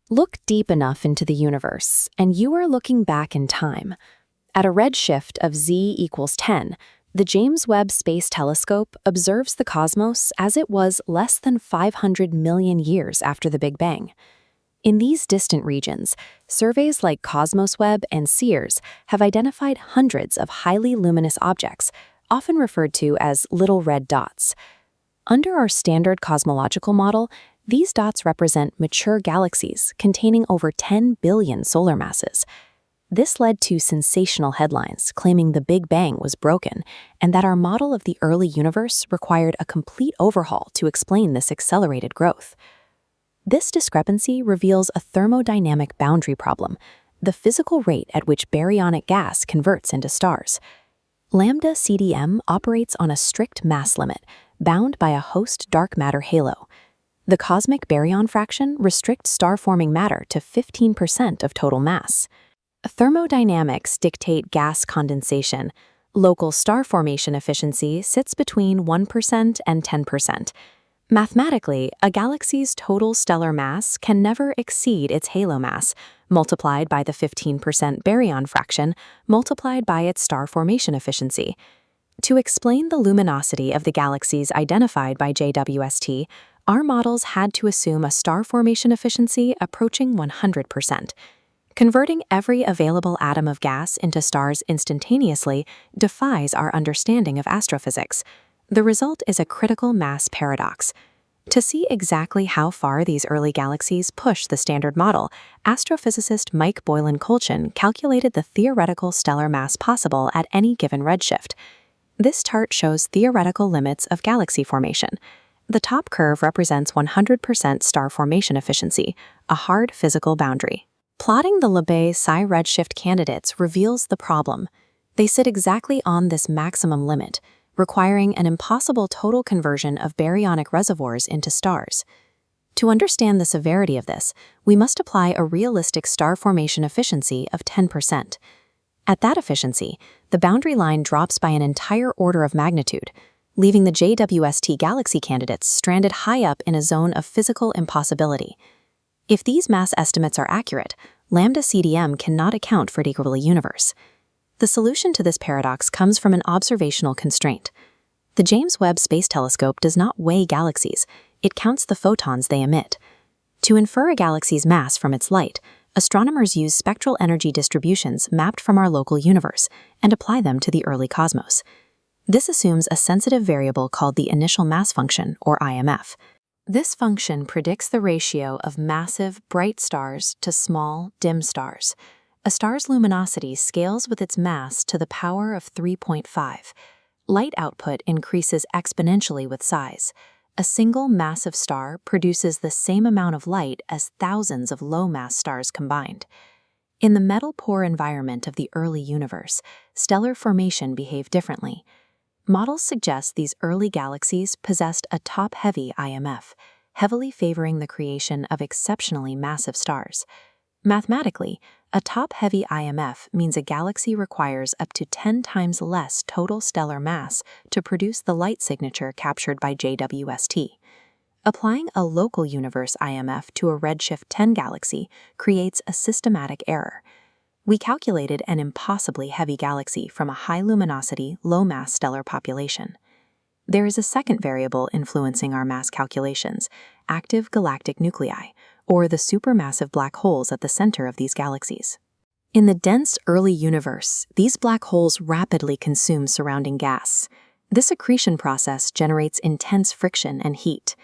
Look deep enough into the universe, and you are looking back in time. At a redshift of z=10, the James Webb Space Telescope observes the cosmos as it was less than 500 million years after the Big Bang. In these distant regions, surveys like CosmosWeb and SEERS have identified hundreds of highly luminous objects, often referred to as little red dots. Under our standard cosmological model, these dots represent mature galaxies containing over 10 billion solar masses. This led to sensational headlines claiming the Big Bang was broken and that our model of the early universe required a complete overhaul to explain this accelerated growth. This discrepancy reveals a thermodynamic boundary problem, the physical rate at which baryonic gas converts into stars. Lambda CDM operates on a strict mass limit, bound by a host dark matter halo. The cosmic baryon fraction restricts star-forming matter to 15% of total mass. Thermodynamics dictate gas condensation. Local star formation efficiency sits between 1% and 10%. Mathematically, a galaxy's total stellar mass can never exceed its halo mass, multiplied by the 15% baryon fraction, multiplied by its star formation efficiency. To explain the luminosity of the galaxies identified by JWST, our models had to assume a star formation efficiency approaching 100%. Converting every available atom of gas into stars instantaneously defies our understanding of astrophysics. The result is a critical mass paradox. To see exactly how far these early galaxies push the standard model, astrophysicist Mike Boylan-Colchin calculated the theoretical stellar mass possible at any given redshift. This chart shows theoretical limits of galaxy formation. The top curve represents 100% star formation efficiency, a hard physical boundary. Plotting the Lebesgue psi redshift candidates reveals the problem. They sit exactly on this maximum limit, requiring an impossible total conversion of baryonic reservoirs into stars. To understand the severity of this, we must apply a realistic star formation efficiency of 10%. At that efficiency, the boundary line drops by an entire order of magnitude, leaving the JWST galaxy candidates stranded high up in a zone of physical impossibility. If these mass estimates are accurate, lambda CDM cannot account for the early universe. The solution to this paradox comes from an observational constraint. The James Webb Space Telescope does not weigh galaxies, it counts the photons they emit. To infer a galaxy's mass from its light, astronomers use spectral energy distributions mapped from our local universe and apply them to the early cosmos. This assumes a sensitive variable called the initial mass function, or IMF. This function predicts the ratio of massive, bright stars to small, dim stars. A star's luminosity scales with its mass to the power of 3.5. Light output increases exponentially with size. A single massive star produces the same amount of light as thousands of low-mass stars combined. In the metal-poor environment of the early universe, stellar formation behaved differently. Models suggest these early galaxies possessed a top-heavy IMF, heavily favoring the creation of exceptionally massive stars. Mathematically, a top-heavy IMF means a galaxy requires up to 10 times less total stellar mass to produce the light signature captured by JWST. Applying a local universe IMF to a redshift 10 galaxy creates a systematic error. We calculated an impossibly heavy galaxy from a high-luminosity, low-mass stellar population. There is a second variable influencing our mass calculations, active galactic nuclei, or the supermassive black holes at the center of these galaxies. In the dense early universe, these black holes rapidly consume surrounding gas. This accretion process generates intense friction and heat.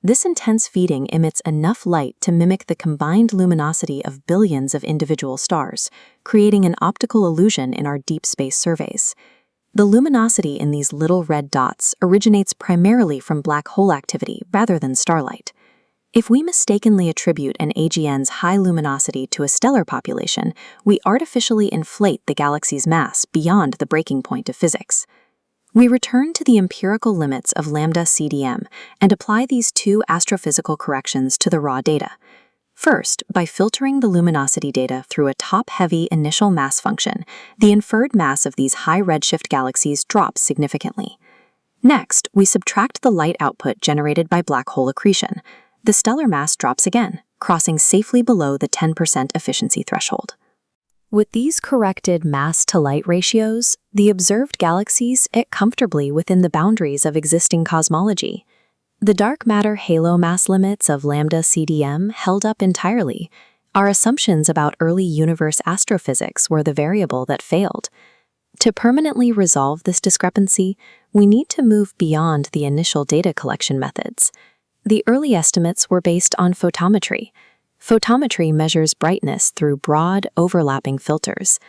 This intense feeding emits enough light to mimic the combined luminosity of billions of individual stars, creating an optical illusion in our deep space surveys. The luminosity in these little red dots originates primarily from black hole activity rather than starlight. If we mistakenly attribute an AGN's high luminosity to a stellar population, we artificially inflate the galaxy's mass beyond the breaking point of physics. We return to the empirical limits of lambda CDM and apply these two astrophysical corrections to the raw data. First, by filtering the luminosity data through a top-heavy initial mass function, the inferred mass of these high redshift galaxies drops significantly. Next, we subtract the light output generated by black hole accretion. The stellar mass drops again, crossing safely below the 10% efficiency threshold. With these corrected mass-to-light ratios, the observed galaxies fit comfortably within the boundaries of existing cosmology. The dark matter halo mass limits of lambda CDM held up entirely. Our assumptions about early universe astrophysics were the variable that failed. To permanently resolve this discrepancy, we need to move beyond the initial data collection methods. The early estimates were based on photometry. Photometry measures brightness through broad, overlapping filters.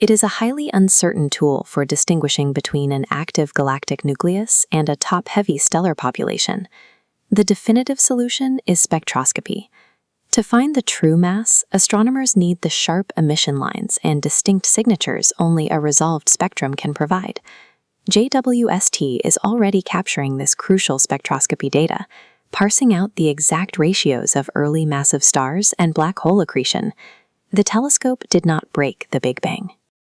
It is a highly uncertain tool for distinguishing between an active galactic nucleus and a top-heavy stellar population. The definitive solution is spectroscopy. To find the true mass, astronomers need the sharp emission lines and distinct signatures only a resolved spectrum can provide. JWST is already capturing this crucial spectroscopy data, parsing out the exact ratios of early massive stars and black hole accretion. The telescope did not break the Big Bang.